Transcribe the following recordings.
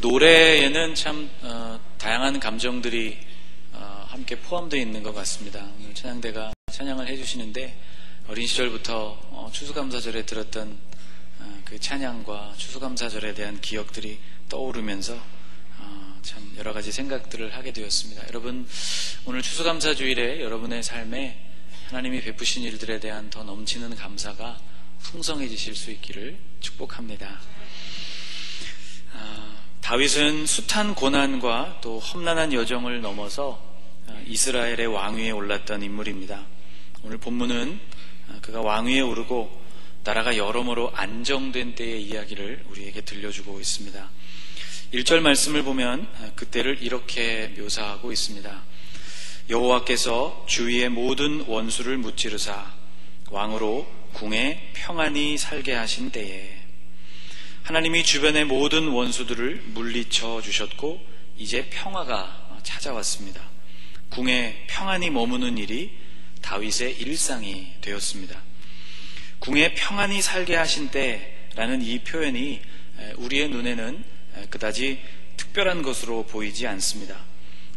노래에는 참 다양한 감정들이 함께 포함되어 있는 것 같습니다. 오늘 찬양대가 찬양을 해주시는데 어린 시절부터 추수감사절에 들었던 그 찬양과 추수감사절에 대한 기억들이 떠오르면서 참 여러 가지 생각들을 하게 되었습니다. 여러분, 오늘 추수감사주일에 여러분의 삶에 하나님이 베푸신 일들에 대한 더 넘치는 감사가 풍성해지실 수 있기를 축복합니다. 다윗은 숱한 고난과 또 험난한 여정을 넘어서 이스라엘의 왕위에 올랐던 인물입니다. 오늘 본문은 그가 왕위에 오르고 나라가 여러모로 안정된 때의 이야기를 우리에게 들려주고 있습니다. 1절 말씀을 보면 그때를 이렇게 묘사하고 있습니다. 여호와께서 주위의 모든 원수를 무찌르사 왕으로 궁에 평안히 살게 하신 때에, 하나님이 주변의 모든 원수들을 물리쳐 주셨고 이제 평화가 찾아왔습니다. 궁에 평안히 머무는 일이 다윗의 일상이 되었습니다. 궁에 평안히 살게 하신 때라는 이 표현이 우리의 눈에는 그다지 특별한 것으로 보이지 않습니다.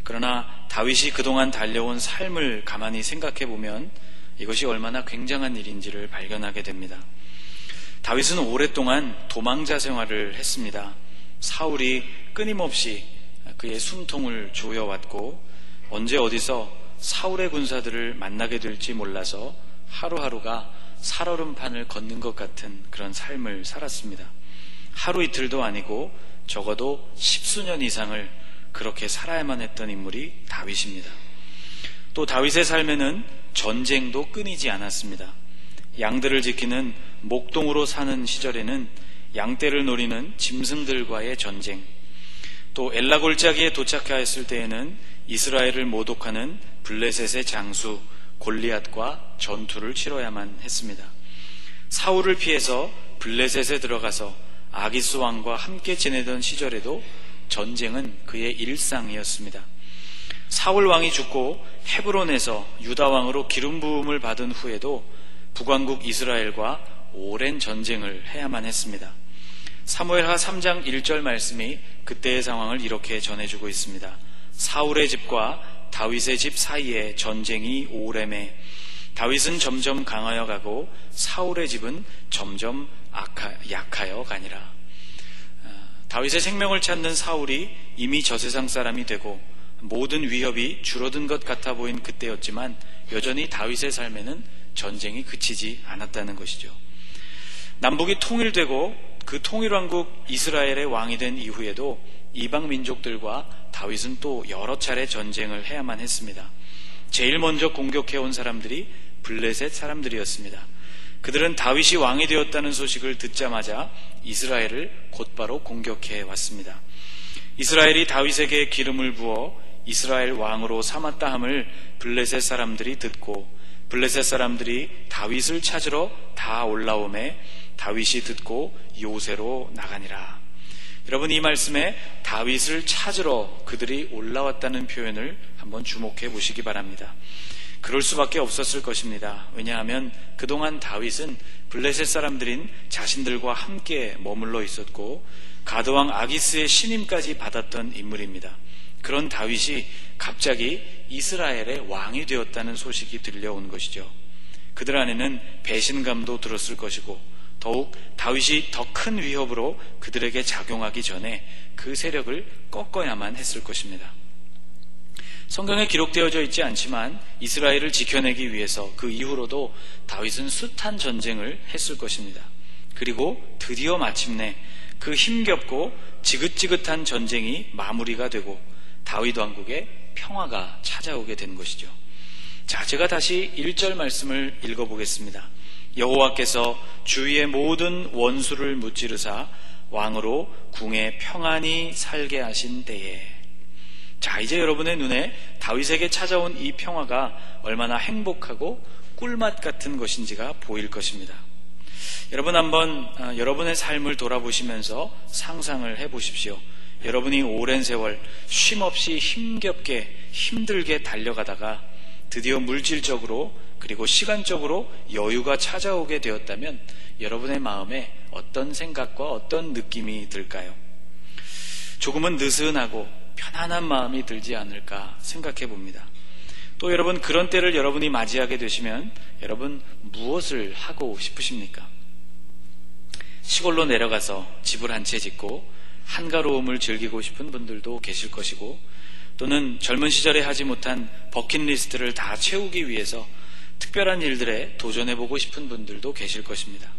그러나 다윗이 그동안 달려온 삶을 가만히 생각해 보면 이것이 얼마나 굉장한 일인지를 발견하게 됩니다. 다윗은 오랫동안 도망자 생활을 했습니다. 사울이 끊임없이 그의 숨통을 조여왔고 언제 어디서 사울의 군사들을 만나게 될지 몰라서 하루하루가 살얼음판을 걷는 것 같은 그런 삶을 살았습니다. 하루 이틀도 아니고 적어도 10수년 이상을 그렇게 살아야만 했던 인물이 다윗입니다. 또 다윗의 삶에는 전쟁도 끊이지 않았습니다. 양들을 지키는 목동으로 사는 시절에는 양떼를 노리는 짐승들과의 전쟁, 또 엘라 골짜기에 도착하였을 때에는 이스라엘을 모독하는 블레셋의 장수 골리앗과 전투를 치러야만 했습니다. 사울을 피해서 블레셋에 들어가서 아기스 왕과 함께 지내던 시절에도 전쟁은 그의 일상이었습니다. 사울 왕이 죽고 헤브론에서 유다 왕으로 기름 부음을 받은 후에도 북왕국 이스라엘과 오랜 전쟁을 해야만 했습니다. 사무엘하 3장 1절 말씀이 그때의 상황을 이렇게 전해주고 있습니다. 사울의 집과 다윗의 집 사이에 전쟁이 오래매 다윗은 점점 강하여 가고 사울의 집은 점점 약하여 가니라. 다윗의 생명을 찾는 사울이 이미 저세상 사람이 되고 모든 위협이 줄어든 것 같아 보인 그때였지만 여전히 다윗의 삶에는 전쟁이 그치지 않았다는 것이죠. 남북이 통일되고 그 통일왕국 이스라엘의 왕이 된 이후에도 이방 민족들과 다윗은 또 여러 차례 전쟁을 해야만 했습니다. 제일 먼저 공격해온 사람들이 블레셋 사람들이었습니다. 그들은 다윗이 왕이 되었다는 소식을 듣자마자 이스라엘을 곧바로 공격해 왔습니다. 이스라엘이 다윗에게 기름을 부어 이스라엘 왕으로 삼았다 함을 블레셋 사람들이 듣고 블레셋 사람들이 다윗을 찾으러 다 올라오매 다윗이 듣고 요새로 나가니라. 여러분, 이 말씀에 다윗을 찾으러 그들이 올라왔다는 표현을 한번 주목해 보시기 바랍니다. 그럴 수밖에 없었을 것입니다. 왜냐하면 그동안 다윗은 블레셋 사람들인 자신들과 함께 머물러 있었고 가드왕 아기스의 신임까지 받았던 인물입니다. 그런 다윗이 갑자기 이스라엘의 왕이 되었다는 소식이 들려온 것이죠. 그들 안에는 배신감도 들었을 것이고 더욱 다윗이 더 큰 위협으로 그들에게 작용하기 전에 그 세력을 꺾어야만 했을 것입니다. 성경에 기록되어져 있지 않지만 이스라엘을 지켜내기 위해서 그 이후로도 다윗은 숱한 전쟁을 했을 것입니다. 그리고 드디어 마침내 그 힘겹고 지긋지긋한 전쟁이 마무리가 되고 다윗 왕국에 평화가 찾아오게 된 것이죠. 자, 제가 다시 1절 말씀을 읽어보겠습니다. 여호와께서 주위의 모든 원수를 무찌르사 왕으로 궁에 평안히 살게 하신 때에. 자, 이제 여러분의 눈에 다윗에게 찾아온 이 평화가 얼마나 행복하고 꿀맛 같은 것인지가 보일 것입니다. 여러분, 한번 여러분의 삶을 돌아보시면서 상상을 해보십시오. 여러분이 오랜 세월 쉼없이 힘겹게 힘들게 달려가다가 드디어 물질적으로 그리고 시간적으로 여유가 찾아오게 되었다면 여러분의 마음에 어떤 생각과 어떤 느낌이 들까요? 조금은 느슨하고 편안한 마음이 들지 않을까 생각해 봅니다. 또 여러분, 그런 때를 여러분이 맞이하게 되시면 여러분 무엇을 하고 싶으십니까? 시골로 내려가서 집을 한 채 짓고 한가로움을 즐기고 싶은 분들도 계실 것이고, 또는 젊은 시절에 하지 못한 버킷리스트를 다 채우기 위해서 특별한 일들에 도전해보고 싶은 분들도 계실 것입니다.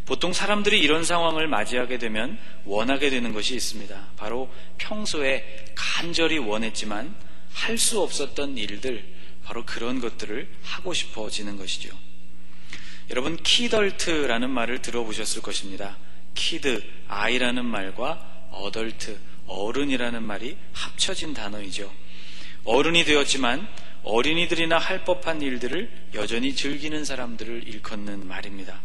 보통 사람들이 이런 상황을 맞이하게 되면 원하게 되는 것이 있습니다. 바로 평소에 간절히 원했지만 할 수 없었던 일들, 바로 그런 것들을 하고 싶어지는 것이죠. 여러분, 키덜트라는 말을 들어보셨을 것입니다. 키드, 아이라는 말과 어덜트, 어른이라는 말이 합쳐진 단어이죠. 어른이 되었지만 어린이들이나 할 법한 일들을 여전히 즐기는 사람들을 일컫는 말입니다.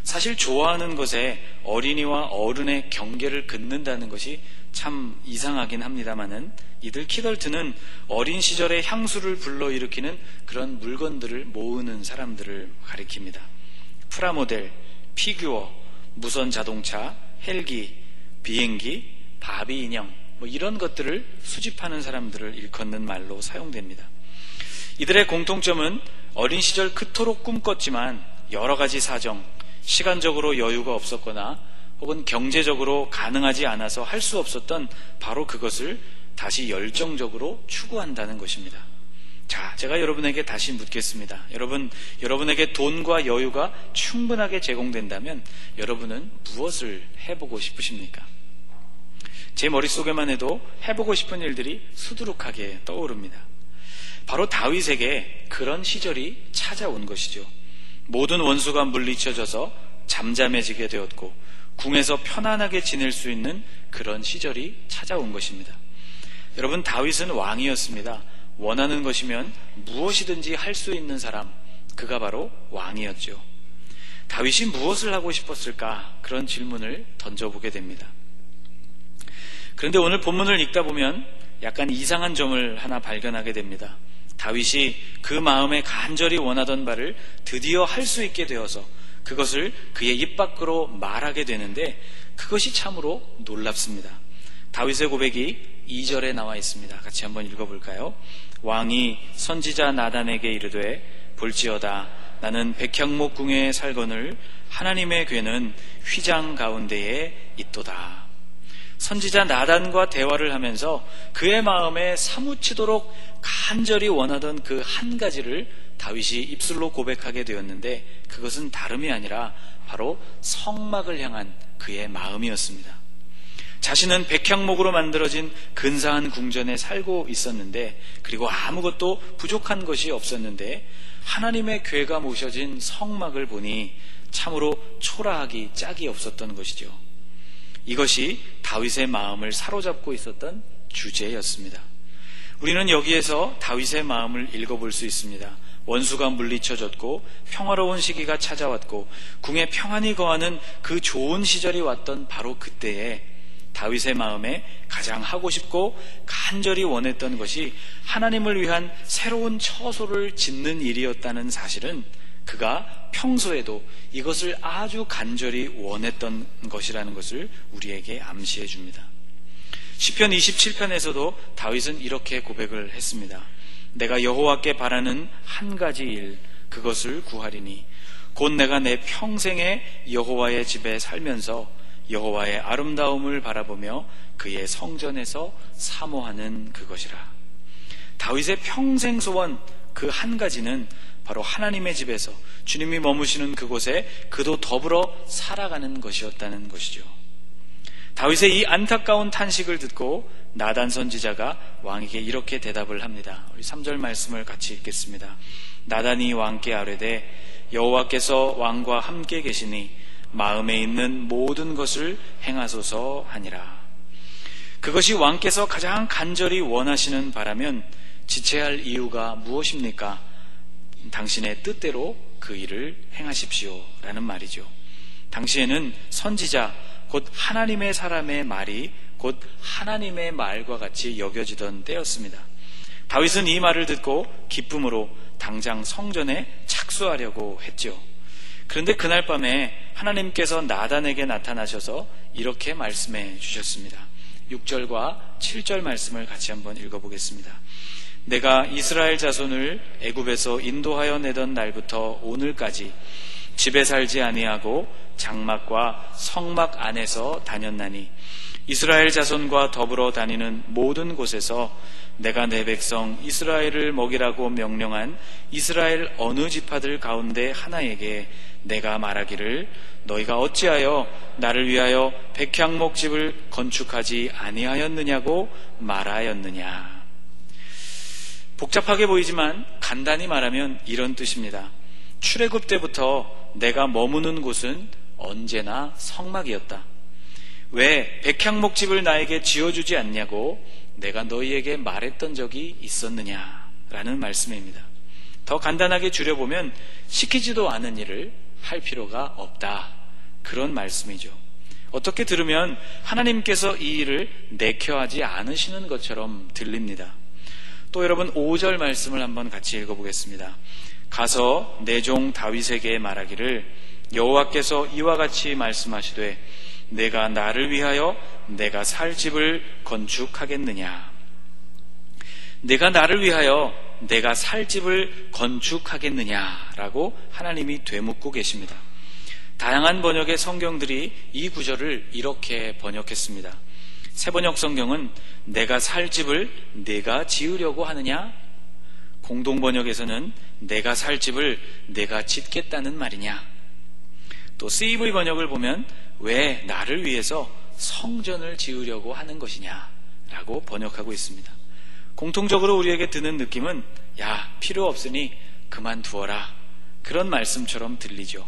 사실 좋아하는 것에 어린이와 어른의 경계를 긋는다는 것이 참 이상하긴 합니다만은, 이들 키덜트는 어린 시절의 향수를 불러일으키는 그런 물건들을 모으는 사람들을 가리킵니다. 프라모델, 피규어, 무선 자동차, 헬기, 비행기, 바비 인형, 이런 것들을 수집하는 사람들을 일컫는 말로 사용됩니다. 이들의 공통점은 어린 시절 그토록 꿈꿨지만 여러 가지 사정, 시간적으로 여유가 없었거나 혹은 경제적으로 가능하지 않아서 할 수 없었던 바로 그것을 다시 열정적으로 추구한다는 것입니다. 자, 제가 여러분에게 다시 묻겠습니다. 여러분에게 돈과 여유가 충분하게 제공된다면 여러분은 무엇을 해보고 싶으십니까? 제 머릿속에만 해도 해보고 싶은 일들이 수두룩하게 떠오릅니다. 바로 다윗에게 그런 시절이 찾아온 것이죠. 모든 원수가 물리쳐져서 잠잠해지게 되었고 궁에서 편안하게 지낼 수 있는 그런 시절이 찾아온 것입니다. 여러분, 다윗은 왕이었습니다. 원하는 것이면 무엇이든지 할 수 있는 사람, 그가 바로 왕이었죠. 다윗이 무엇을 하고 싶었을까? 그런 질문을 던져보게 됩니다. 그런데 오늘 본문을 읽다 보면 약간 이상한 점을 하나 발견하게 됩니다. 다윗이 그 마음에 간절히 원하던 바를 드디어 할 수 있게 되어서 그것을 그의 입 밖으로 말하게 되는데, 그것이 참으로 놀랍습니다. 다윗의 고백이 2절에 나와 있습니다. 같이 한번 읽어볼까요? 왕이 선지자 나단에게 이르되, 볼지어다 나는 백향목 궁에 살거늘 하나님의 궤는 휘장 가운데에 있도다. 선지자 나단과 대화를 하면서 그의 마음에 사무치도록 간절히 원하던 그 한 가지를 다윗이 입술로 고백하게 되었는데, 그것은 다름이 아니라 바로 성막을 향한 그의 마음이었습니다. 자신은 백향목으로 만들어진 근사한 궁전에 살고 있었는데, 그리고 아무것도 부족한 것이 없었는데 하나님의 궤가 모셔진 성막을 보니 참으로 초라하기 짝이 없었던 것이죠. 이것이 다윗의 마음을 사로잡고 있었던 주제였습니다. 우리는 여기에서 다윗의 마음을 읽어볼 수 있습니다. 원수가 물리쳐졌고 평화로운 시기가 찾아왔고 궁에 평안히 거하는 그 좋은 시절이 왔던 바로 그때에 다윗의 마음에 가장 하고 싶고 간절히 원했던 것이 하나님을 위한 새로운 처소를 짓는 일이었다는 사실은 그가 평소에도 이것을 아주 간절히 원했던 것이라는 것을 우리에게 암시해 줍니다. 시편 27편에서도 다윗은 이렇게 고백을 했습니다. 내가 여호와께 바라는 한 가지 일, 그것을 구하리니 곧 내가 내 평생에 여호와의 집에 살면서 여호와의 아름다움을 바라보며 그의 성전에서 사모하는 그것이라. 다윗의 평생 소원 그 한 가지는 바로 하나님의 집에서 주님이 머무시는 그곳에 그도 더불어 살아가는 것이었다는 것이죠. 다윗의 이 안타까운 탄식을 듣고 나단 선지자가 왕에게 이렇게 대답을 합니다. 우리 3절 말씀을 같이 읽겠습니다. 나단이 왕께 아뢰되 여호와께서 왕과 함께 계시니 마음에 있는 모든 것을 행하소서 하니라. 그것이 왕께서 가장 간절히 원하시는 바라면 지체할 이유가 무엇입니까? 당신의 뜻대로 그 일을 행하십시오 라는 말이죠. 당시에는 선지자, 곧 하나님의 사람의 말이 곧 하나님의 말과 같이 여겨지던 때였습니다. 다윗은 이 말을 듣고 기쁨으로 당장 성전에 착수하려고 했죠. 그런데 그날 밤에 하나님께서 나단에게 나타나셔서 이렇게 말씀해 주셨습니다. 6절과 7절 말씀을 같이 한번 읽어보겠습니다. 내가 이스라엘 자손을 애굽에서 인도하여 내던 날부터 오늘까지 집에 살지 아니하고 장막과 성막 안에서 다녔나니 이스라엘 자손과 더불어 다니는 모든 곳에서 내가 내 백성 이스라엘을 먹이라고 명령한 이스라엘 어느 지파들 가운데 하나에게 내가 말하기를 너희가 어찌하여 나를 위하여 백향목집을 건축하지 아니하였느냐고 말하였느냐. 복잡하게 보이지만 간단히 말하면 이런 뜻입니다. 출애굽 때부터 내가 머무는 곳은 언제나 성막이었다. 왜 백향목집을 나에게 지어주지 않냐고 내가 너희에게 말했던 적이 있었느냐라는 말씀입니다. 더 간단하게 줄여보면 시키지도 않은 일을 할 필요가 없다, 그런 말씀이죠. 어떻게 들으면 하나님께서 이 일을 내켜하지 않으시는 것처럼 들립니다. 또 여러분 5절 말씀을 한번 같이 읽어보겠습니다. 가서 내 종 다윗에게 말하기를 여호와께서 이와 같이 말씀하시되 내가 나를 위하여 내가 살 집을 건축하겠느냐. 내가 나를 위하여 내가 살 집을 건축하겠느냐라고 하나님이 되묻고 계십니다. 다양한 번역의 성경들이 이 구절을 이렇게 번역했습니다. 새번역 성경은 내가 살 집을 내가 지으려고 하느냐? 공동번역에서는 내가 살 집을 내가 짓겠다는 말이냐? 또 CEV 번역을 보면 왜 나를 위해서 성전을 지으려고 하는 것이냐? 라고 번역하고 있습니다. 공통적으로 우리에게 드는 느낌은 야, 필요 없으니 그만두어라, 그런 말씀처럼 들리죠.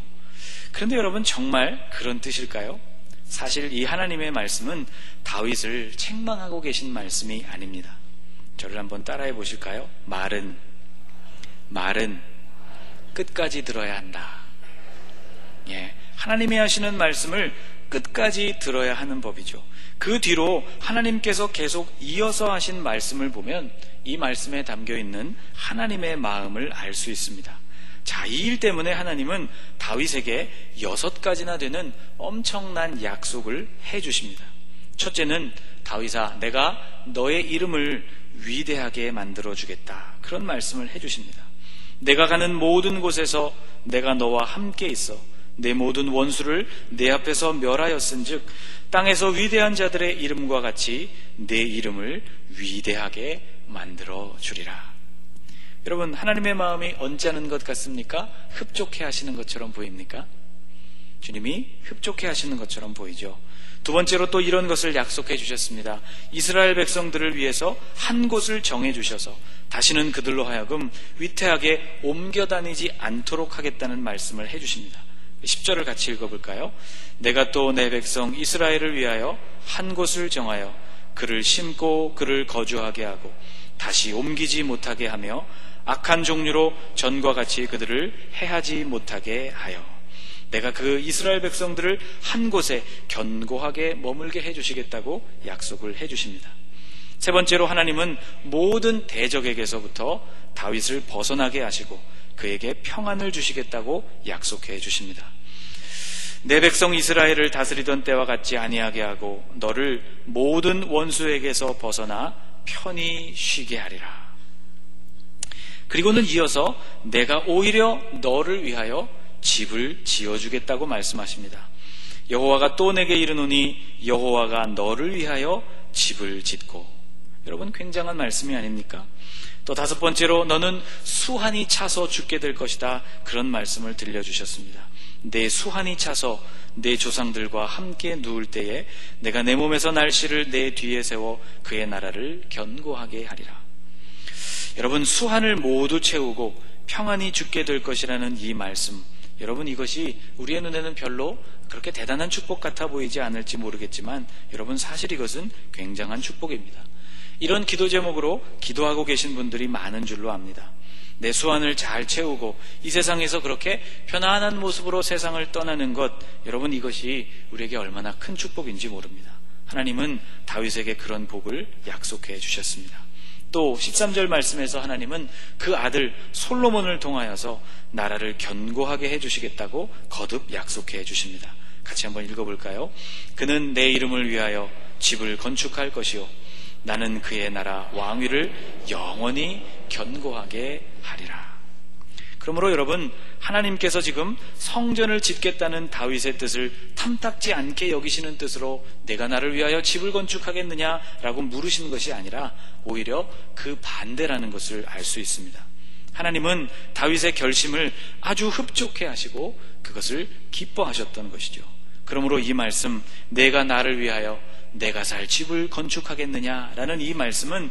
그런데 여러분 정말 그런 뜻일까요? 사실 이 하나님의 말씀은 다윗을 책망하고 계신 말씀이 아닙니다. 저를 한번 따라해 보실까요? 말은 끝까지 들어야 한다. 예, 하나님이 하시는 말씀을 끝까지 들어야 하는 법이죠. 그 뒤로 하나님께서 계속 이어서 하신 말씀을 보면 이 말씀에 담겨있는 하나님의 마음을 알 수 있습니다. 자, 이 일 때문에 하나님은 다윗에게 6가지나 되는 엄청난 약속을 해주십니다. 첫째는 다윗아, 내가 너의 이름을 위대하게 만들어주겠다, 그런 말씀을 해주십니다. 내가 가는 모든 곳에서 내가 너와 함께 있어 내 모든 원수를 내 앞에서 멸하였은즉 땅에서 위대한 자들의 이름과 같이 내 이름을 위대하게 만들어주리라. 여러분, 하나님의 마음이 언짢은 것 같습니까? 흡족해 하시는 것처럼 보입니까? 주님이 흡족해 하시는 것처럼 보이죠. 두 번째로 또 이런 것을 약속해 주셨습니다. 이스라엘 백성들을 위해서 한 곳을 정해 주셔서 다시는 그들로 하여금 위태하게 옮겨 다니지 않도록 하겠다는 말씀을 해 주십니다. 10절을 같이 읽어볼까요? 내가 또 내 백성 이스라엘을 위하여 한 곳을 정하여 그를 심고 그를 거주하게 하고 다시 옮기지 못하게 하며 악한 종류로 전과 같이 그들을 해하지 못하게 하여 내가 그 이스라엘 백성들을 한 곳에 견고하게 머물게 해주시겠다고 약속을 해주십니다. 세 번째로 하나님은 모든 대적에게서부터 다윗을 벗어나게 하시고 그에게 평안을 주시겠다고 약속해 주십니다. 내 백성 이스라엘을 다스리던 때와 같지 아니하게 하고 너를 모든 원수에게서 벗어나 편히 쉬게 하리라. 그리고는 이어서 내가 오히려 너를 위하여 집을 지어주겠다고 말씀하십니다. 여호와가 또 내게 이르노니 여호와가 너를 위하여 집을 짓고. 여러분, 굉장한 말씀이 아닙니까? 또 다섯 번째로 너는 수한이 차서 죽게 될 것이다, 그런 말씀을 들려주셨습니다. 내 수한이 차서 내 조상들과 함께 누울 때에 내가 내 몸에서 날씨를 내 뒤에 세워 그의 나라를 견고하게 하리라. 여러분, 수한을 모두 채우고 평안히 죽게 될 것이라는 이 말씀, 여러분, 이것이 우리의 눈에는 별로 그렇게 대단한 축복 같아 보이지 않을지 모르겠지만 여러분, 사실 이것은 굉장한 축복입니다. 이런 기도 제목으로 기도하고 계신 분들이 많은 줄로 압니다. 내 수완을 잘 채우고 이 세상에서 그렇게 편안한 모습으로 세상을 떠나는 것, 여러분, 이것이 우리에게 얼마나 큰 축복인지 모릅니다. 하나님은 다윗에게 그런 복을 약속해 주셨습니다. 또 13절 말씀에서 하나님은 그 아들 솔로몬을 통하여서 나라를 견고하게 해주시겠다고 거듭 약속해 주십니다. 같이 한번 읽어볼까요? 그는 내 이름을 위하여 집을 건축할 것이요 나는 그의 나라 왕위를 영원히 견고하게 하리라. 그러므로 여러분, 하나님께서 지금 성전을 짓겠다는 다윗의 뜻을 탐탁지 않게 여기시는 뜻으로 내가 나를 위하여 집을 건축하겠느냐라고 물으시는 것이 아니라 오히려 그 반대라는 것을 알 수 있습니다. 하나님은 다윗의 결심을 아주 흡족해 하시고 그것을 기뻐하셨던 것이죠. 그러므로 이 말씀, 내가 나를 위하여 내가 살 집을 건축하겠느냐라는 이 말씀은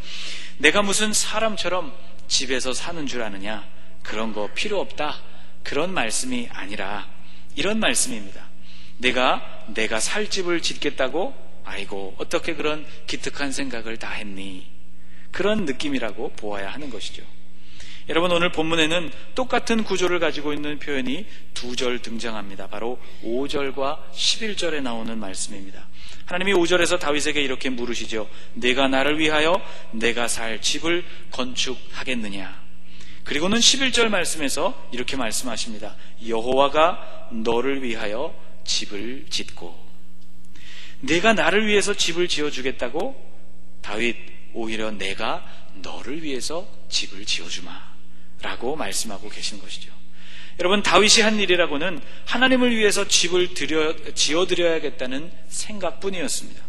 내가 무슨 사람처럼 집에서 사는 줄 아느냐, 그런 거 필요 없다, 그런 말씀이 아니라 이런 말씀입니다. 내가 살 집을 짓겠다고? 아이고, 어떻게 그런 기특한 생각을 다 했니? 그런 느낌이라고 보아야 하는 것이죠. 여러분, 오늘 본문에는 똑같은 구조를 가지고 있는 표현이 두 절 등장합니다. 바로 5절과 11절에 나오는 말씀입니다. 하나님이 5절에서 다윗에게 이렇게 물으시죠. 내가 나를 위하여 내가 살 집을 건축하겠느냐? 그리고는 11절 말씀에서 이렇게 말씀하십니다. 여호와가 너를 위하여 집을 짓고. 내가 나를 위해서 집을 지어주겠다고? 다윗, 오히려 내가 너를 위해서 집을 지어주마 라고 말씀하고 계신 것이죠. 여러분, 다윗이 한 일이라고는 하나님을 위해서 집을 지어드려야겠다는 생각뿐이었습니다.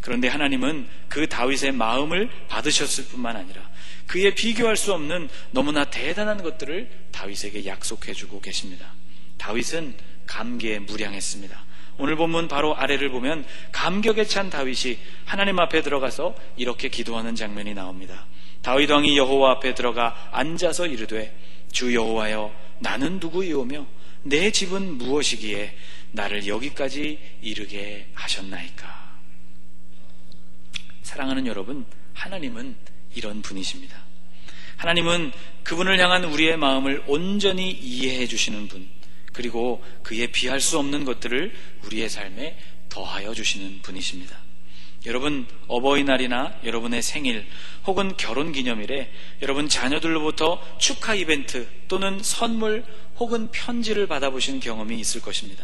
그런데 하나님은 그 다윗의 마음을 받으셨을 뿐만 아니라 그의 비교할 수 없는 너무나 대단한 것들을 다윗에게 약속해주고 계십니다. 다윗은 감개에 무량했습니다. 오늘 본문 바로 아래를 보면 감격에 찬 다윗이 하나님 앞에 들어가서 이렇게 기도하는 장면이 나옵니다. 다윗 왕이 여호와 앞에 들어가 앉아서 이르되 주 여호와여, 나는 누구이오며 내 집은 무엇이기에 나를 여기까지 이르게 하셨나이까. 사랑하는 여러분, 하나님은 이런 분이십니다. 하나님은 그분을 향한 우리의 마음을 온전히 이해해 주시는 분, 그리고 그에 비할 수 없는 것들을 우리의 삶에 더하여 주시는 분이십니다. 여러분, 어버이날이나 여러분의 생일 혹은 결혼기념일에 여러분 자녀들로부터 축하 이벤트 또는 선물 혹은 편지를 받아보신 경험이 있을 것입니다.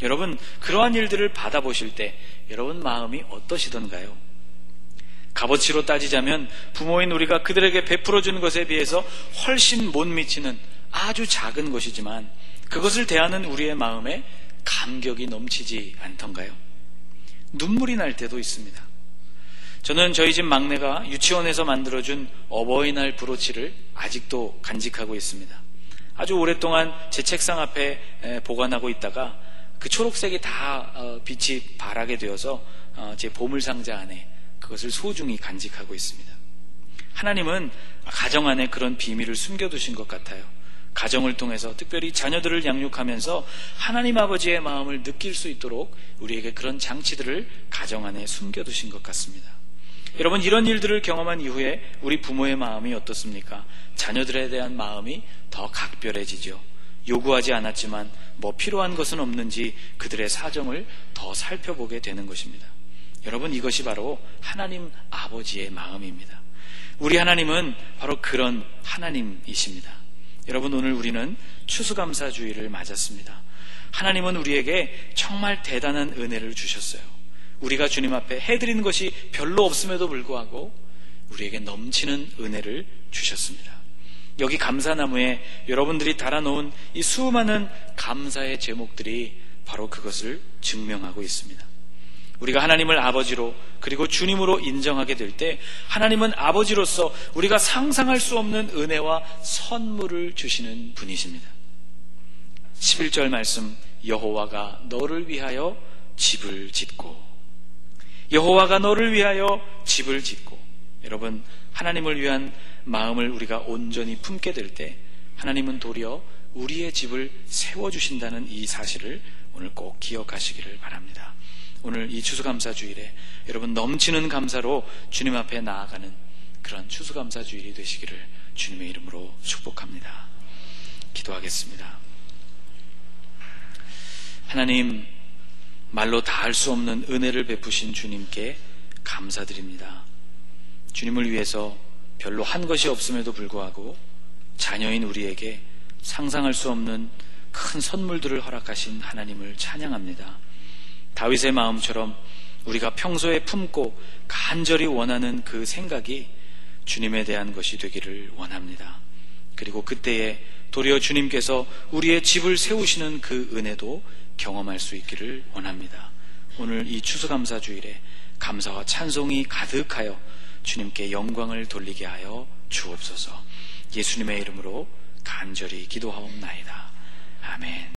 여러분, 그러한 일들을 받아보실 때 여러분 마음이 어떠시던가요? 값어치로 따지자면 부모인 우리가 그들에게 베풀어주는 것에 비해서 훨씬 못 미치는 아주 작은 것이지만 그것을 대하는 우리의 마음에 감격이 넘치지 않던가요? 눈물이 날 때도 있습니다. 저는 저희 집 막내가 유치원에서 만들어준 어버이날 브로치를 아직도 간직하고 있습니다. 아주 오랫동안 제 책상 앞에 보관하고 있다가 그 초록색이 다 빛이 바라게 되어서 제 보물상자 안에 그것을 소중히 간직하고 있습니다. 하나님은 가정 안에 그런 비밀을 숨겨두신 것 같아요. 가정을 통해서 특별히 자녀들을 양육하면서 하나님 아버지의 마음을 느낄 수 있도록 우리에게 그런 장치들을 가정 안에 숨겨두신 것 같습니다. 여러분, 이런 일들을 경험한 이후에 우리 부모의 마음이 어떻습니까? 자녀들에 대한 마음이 더 각별해지죠. 요구하지 않았지만 뭐 필요한 것은 없는지 그들의 사정을 더 살펴보게 되는 것입니다. 여러분, 이것이 바로 하나님 아버지의 마음입니다. 우리 하나님은 바로 그런 하나님이십니다. 여러분, 오늘 우리는 추수감사주의를 맞았습니다. 하나님은 우리에게 정말 대단한 은혜를 주셨어요. 우리가 주님 앞에 해드리는 것이 별로 없음에도 불구하고 우리에게 넘치는 은혜를 주셨습니다. 여기 감사나무에 여러분들이 달아놓은 이 수많은 감사의 제목들이 바로 그것을 증명하고 있습니다. 우리가 하나님을 아버지로 그리고 주님으로 인정하게 될 때 하나님은 아버지로서 우리가 상상할 수 없는 은혜와 선물을 주시는 분이십니다. 11절 말씀, 여호와가 너를 위하여 집을 짓고. 여호와가 너를 위하여 집을 짓고. 여러분, 하나님을 위한 마음을 우리가 온전히 품게 될 때 하나님은 도리어 우리의 집을 세워주신다는 이 사실을 오늘 꼭 기억하시기를 바랍니다. 오늘 이 추수감사주일에 여러분 넘치는 감사로 주님 앞에 나아가는 그런 추수감사주일이 되시기를 주님의 이름으로 축복합니다. 기도하겠습니다. 하나님, 말로 다 할 수 없는 은혜를 베푸신 주님께 감사드립니다. 주님을 위해서 별로 한 것이 없음에도 불구하고 자녀인 우리에게 상상할 수 없는 큰 선물들을 허락하신 하나님을 찬양합니다. 다윗의 마음처럼 우리가 평소에 품고 간절히 원하는 그 생각이 주님에 대한 것이 되기를 원합니다. 그리고 그때에 도리어 주님께서 우리의 집을 세우시는 그 은혜도 경험할 수 있기를 원합니다. 오늘 이 추수감사주일에 감사와 찬송이 가득하여 주님께 영광을 돌리게 하여 주옵소서. 예수님의 이름으로 간절히 기도하옵나이다. 아멘.